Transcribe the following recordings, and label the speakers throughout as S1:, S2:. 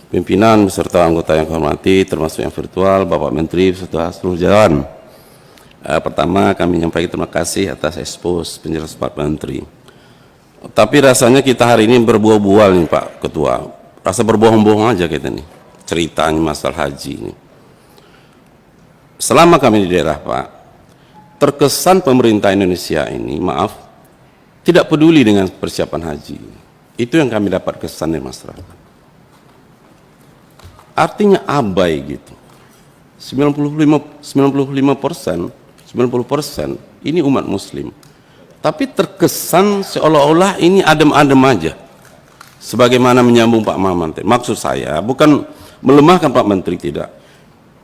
S1: pimpinan beserta anggota yang kami hormati, termasuk yang virtual, Bapak Menteri beserta seluruh jajaran. Pertama, kami menyampaikan terima kasih atas ekspos penjelasan Pak Menteri. Tapi rasanya kita hari ini berbuah-buah nih Pak Ketua. Rasa berbohong-bohong aja kita nih, ceritanya masalah haji ini. Selama kami di daerah Pak, terkesan pemerintah Indonesia ini, maaf, tidak peduli dengan persiapan haji. Itu yang kami dapat kesan dari masyarakat. Artinya abai gitu. 90% ini umat muslim. Tapi terkesan seolah-olah ini adem-adem aja. Sebagaimana menyambung Pak Maman. Maksud saya bukan melemahkan Pak Menteri, tidak.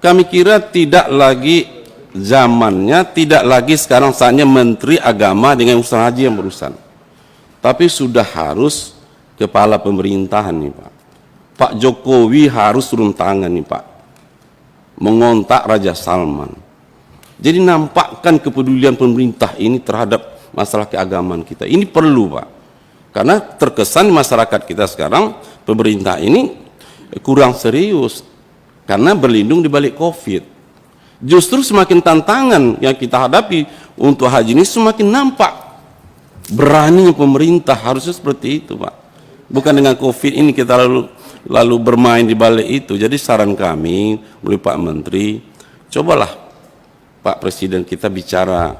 S1: Kami kira tidak lagi zamannya, tidak lagi sekarang saatnya Menteri Agama dengan urusan haji yang berurusan. Tapi sudah harus kepala pemerintahan nih Pak. Pak Jokowi harus turun tangan nih Pak, mengontak Raja Salman. Jadi nampakkan kepedulian pemerintah ini terhadap masalah keagamaan kita. Ini perlu Pak, karena terkesan masyarakat kita sekarang pemerintah ini kurang serius karena berlindung di balik COVID. Justru semakin tantangan yang kita hadapi untuk haji ini semakin nampak berani pemerintah, harusnya seperti itu Pak. Bukan dengan COVID ini kita lalu bermain di balik itu. Jadi saran kami melalui Pak Menteri, cobalah Pak Presiden kita bicara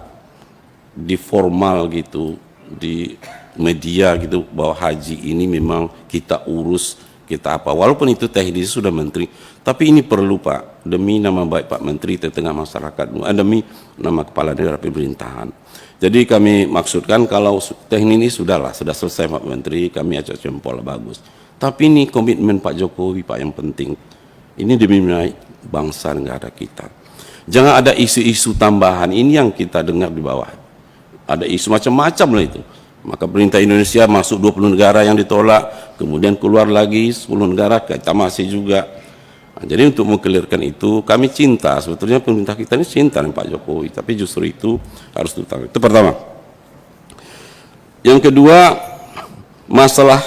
S1: di formal gitu, di media gitu, bahwa haji ini memang kita urus, kita apa. Walaupun itu teknis sudah Menteri, tapi ini perlu Pak, demi nama baik Pak Menteri di tengah masyarakat, demi nama kepala daerah pemerintahan. Jadi kami maksudkan kalau teknis ini sudah selesai Pak Menteri, kami acak jempol bagus. Tapi ini komitmen Pak Jokowi Pak yang penting. Ini demi bangsa negara kita. Jangan ada isu-isu tambahan, ini yang kita dengar di bawah. Ada isu macam-macam lah itu. Maka pemerintah Indonesia masuk 20 negara yang ditolak, kemudian keluar lagi 10 negara, kita masih juga. Nah, jadi untuk mengkelirkan itu, kami cinta, sebetulnya pemerintah kita ini cinta dengan Pak Jokowi, tapi justru itu harus ditangani. Itu pertama. Yang kedua, masalah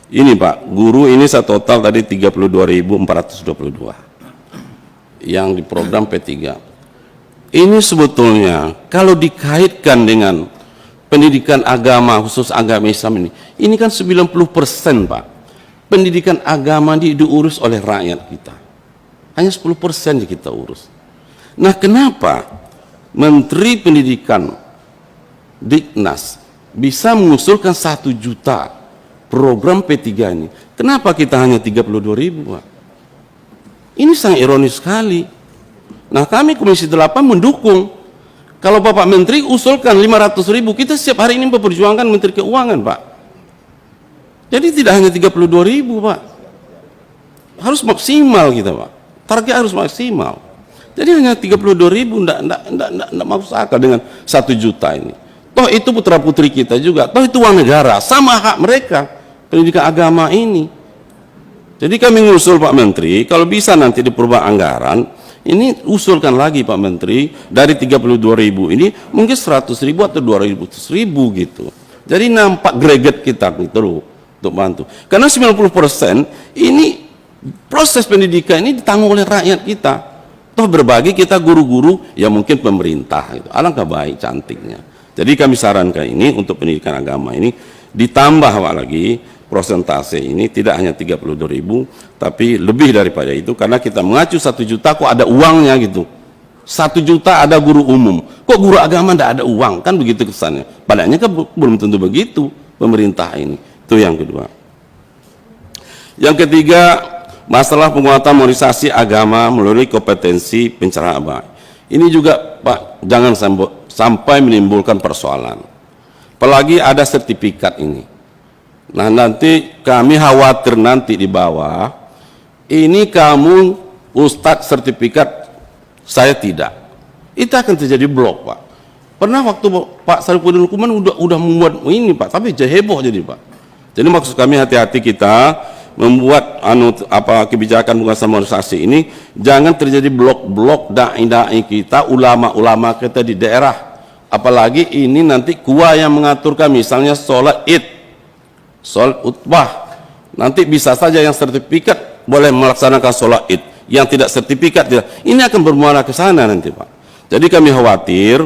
S1: ini Pak, guru ini total tadi 32.422 yang di program P3. Ini sebetulnya kalau dikaitkan dengan pendidikan agama, khusus agama Islam ini kan 90% Pak. Pendidikan agama diurus oleh rakyat kita. Hanya 10% yang kita urus. Nah, kenapa Menteri Pendidikan Diknas bisa mengusulkan 1 juta program P3 ini? Kenapa kita hanya 32.000 Pak? Ini sangat ironis sekali. Nah, kami Komisi 8 mendukung. Kalau Bapak Menteri usulkan 500.000, kita setiap hari ini memperjuangkan Menteri Keuangan Pak. Jadi tidak hanya 32.000 Pak. Harus maksimal kita Pak. Target harus maksimal. Jadi hanya 32.000 enggak masuk akal dengan 1 juta ini. Toh itu putra putri kita juga. Toh itu uang negara, sama hak mereka pendidikan agama ini. Jadi kami mengusul Pak Menteri, kalau bisa nanti di perubahan anggaran, ini usulkan lagi Pak Menteri, dari 32.000 ini mungkin 100.000 atau 200.000 gitu. Jadi nampak greget kita gitu untuk bantu. Karena 90% ini proses pendidikan ini ditanggung oleh rakyat kita. Toh berbagi kita guru-guru, ya mungkin pemerintah gitu. Alangkah baik cantiknya. Jadi kami sarankan ini untuk pendidikan agama ini ditambah Pak lagi prosentase ini, tidak hanya 32.000 tapi lebih daripada itu, karena kita mengacu 1 juta kok ada uangnya gitu. 1 juta ada guru umum, kok guru agama tidak ada uang, kan begitu kesannya. Padahal kan belum tentu begitu pemerintah ini. Itu yang kedua. Yang ketiga, masalah penguatan monetisasi agama melalui kompetensi pencerahan agama. Ini juga Pak, jangan sampai menimbulkan persoalan. Apalagi ada sertifikat ini. Nah, nanti kami khawatir nanti di bawah, ini kamu Ustadz sertifikat, saya tidak. Itu akan terjadi blok Pak. Pernah waktu Pak Sarifudin Lukman udah membuat ini Pak, tapi heboh jadi Pak. Jadi maksud kami hati-hati kita membuat kebijakan penguasaan monetisasi ini, jangan terjadi blok-blok dai-dai kita, ulama-ulama kita di daerah. Apalagi ini nanti KUA yang mengaturkan, misalnya sholat Id, sholat utbah, nanti bisa saja yang sertifikat boleh melaksanakan sholat id, yang tidak sertifikat tidak. Ini akan bermuara ke sana nanti Pak. Jadi kami khawatir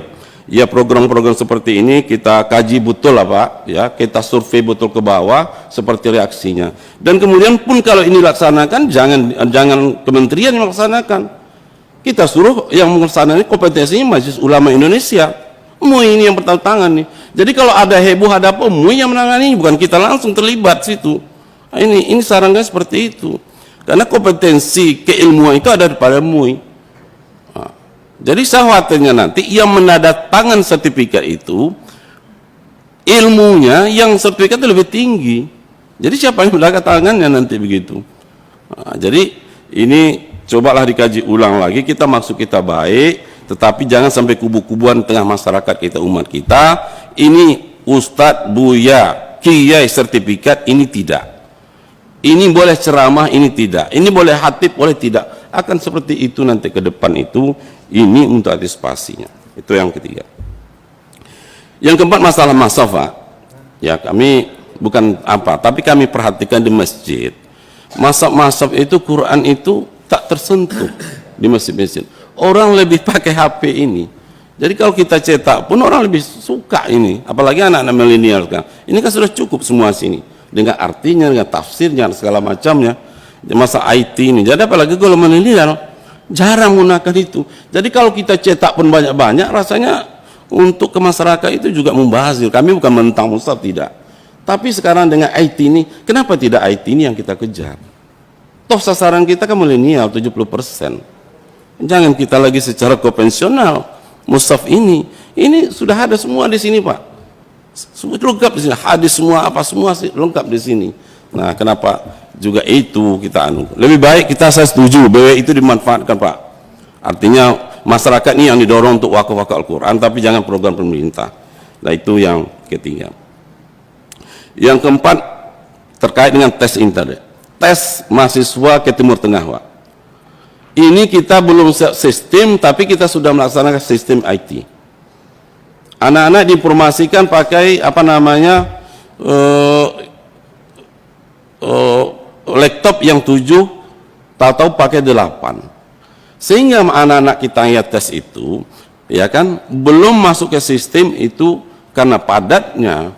S1: ya program-program seperti ini kita kaji betul lah Pak, ya kita survei betul ke bawah seperti reaksinya. Dan kemudian pun kalau ini dilaksanakan jangan kementerian yang melaksanakan, kita suruh yang melaksanakan kompetensinya Majelis Ulama Indonesia, MUI ini yang bertanggung tangan nih. Jadi kalau ada heboh ada apa, MUI yang menangani, bukan kita langsung terlibat situ. Nah, ini sarannya seperti itu, karena kompetensi keilmuan itu ada pada MUI. Nah, jadi saya khawatirnya nanti yang menandatangan sertifikat itu ilmunya yang sertifikat itu lebih tinggi. Jadi siapa yang menandatangannya nanti begitu. Nah, jadi ini cobalah dikaji ulang lagi. Kita maksud kita baik, tetapi jangan sampai kubu-kubuan tengah masyarakat kita, umat kita. Ini Ustadz, Buya, Kiai sertifikat, ini tidak. Ini boleh ceramah, ini tidak. Ini boleh khatib, boleh tidak. Akan seperti itu nanti ke depan itu. Ini untuk antisipasinya. Itu yang ketiga. Yang keempat, masalah masaf, Pak. Ya, kami bukan apa, tapi kami perhatikan di masjid. Masaf itu Quran itu tak tersentuh di masjid-masjid. Orang lebih pakai HP ini. Jadi kalau kita cetak pun orang lebih suka ini, apalagi anak-anak milenial kan. Ini kan sudah cukup semua sini dengan artinya, dengan tafsirnya, segala macamnya. Masa IT ini. Jadi apalagi kalau milenial jarang menggunakan itu. Jadi kalau kita cetak pun banyak-banyak, rasanya untuk ke masyarakat itu juga membazir. Kami bukan mentang mushaf, tidak. Tapi sekarang dengan IT ini, kenapa tidak IT ini yang kita kejar? Toh sasaran kita kan milenial 70%. Jangan kita lagi secara konvensional mushaf ini sudah ada semua di sini Pak. Semua lengkap di sini, hadis semua apa semua lengkap di sini. Nah, kenapa juga itu kita lebih baik saya setuju bahwa itu dimanfaatkan Pak. Artinya masyarakat ini yang didorong untuk wakaf-wakaf Al-Quran, tapi jangan program pemerintah. Nah, itu yang ketiga. Yang keempat terkait dengan tes internet. Tes mahasiswa ke Timur Tengah, Pak. Ini kita belum sistem, tapi kita sudah melaksanakan sistem IT. Anak-anak diinformasikan pakai apa namanya laptop yang 7, tahu-tahu pakai 8. Sehingga anak-anak kita yang tes itu, ya kan, belum masuk ke sistem itu karena padatnya.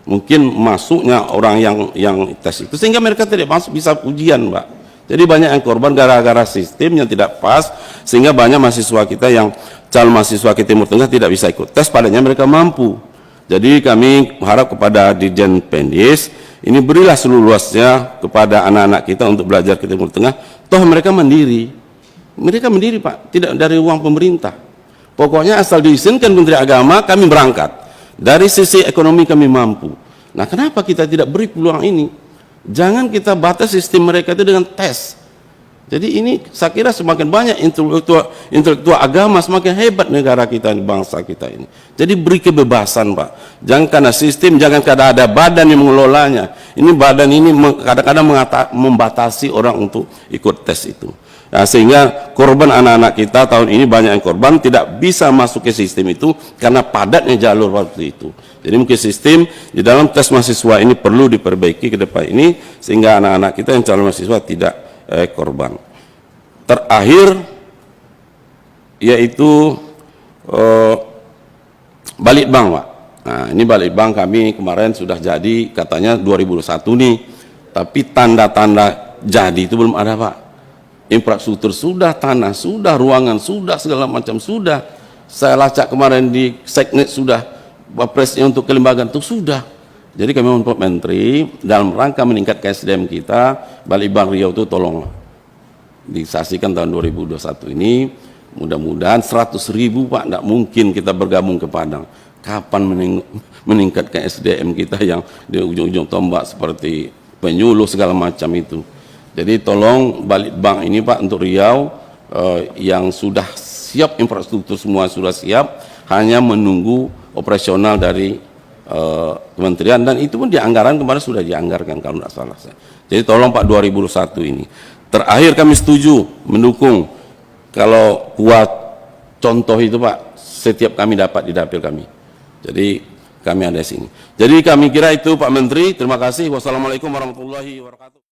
S1: Mungkin masuknya orang yang tes itu sehingga mereka tidak masuk bisa ujian, Pak. Jadi banyak yang korban gara-gara sistem yang tidak pas, sehingga banyak mahasiswa kita yang calon mahasiswa ke Timur Tengah tidak bisa ikut tes, padanya mereka mampu. Jadi kami harap kepada Dirjen Pendis ini berilah seluruhnya kepada anak-anak kita untuk belajar ke Timur Tengah. Toh mereka mandiri Pak, tidak dari uang pemerintah. Pokoknya asal diizinkan Menteri Agama kami berangkat. Dari sisi ekonomi kami mampu. Nah, kenapa kita tidak beri peluang ini? Jangan kita batas sistem mereka itu dengan tes. Jadi ini saya kira semakin banyak intelektual agama, semakin hebat negara kita, bangsa kita ini. Jadi beri kebebasan, Pak. Jangan karena sistem, jangan karena ada badan yang mengelolanya. Ini badan ini kadang-kadang membatasi orang untuk ikut tes itu. Nah, sehingga korban anak-anak kita tahun ini banyak yang korban tidak bisa masuk ke sistem itu karena padatnya jalur waktu itu. Jadi mungkin sistem di dalam tes mahasiswa ini perlu diperbaiki ke depan ini sehingga anak-anak kita yang calon mahasiswa tidak korban. Terakhir yaitu Balitbang, Pak. Nah, ini Balitbang kami kemarin sudah jadi katanya 2021 nih, tapi tanda-tanda jadi itu belum ada, Pak. Infrastruktur sudah, tanah sudah, ruangan sudah, segala macam sudah. Saya lacak kemarin di Seknet sudah, Bapresnya untuk kelembagaan itu sudah. Jadi kami mohon Pak Menteri dalam rangka meningkatkan SDM kita, Balitbang Riau itu tolonglah disaksikan tahun 2021 ini. Mudah-mudahan 100.000 Pak, tidak mungkin kita bergabung ke Padang. Kapan meningkatkan SDM kita yang di ujung-ujung tombak seperti penyuluh segala macam itu. Jadi tolong Balitbang ini Pak untuk Riau yang sudah siap, infrastruktur semua sudah siap, hanya menunggu operasional dari kementerian, dan itu pun di anggaran kemarin sudah dianggarkan kalau tidak salah. Jadi tolong Pak 2021 ini. Terakhir kami setuju mendukung kalau kuat contoh itu Pak, setiap kami dapat di dapil kami. Jadi kami ada di sini. Jadi kami kira itu Pak Menteri. Terima kasih. Wassalamualaikum warahmatullahi wabarakatuh.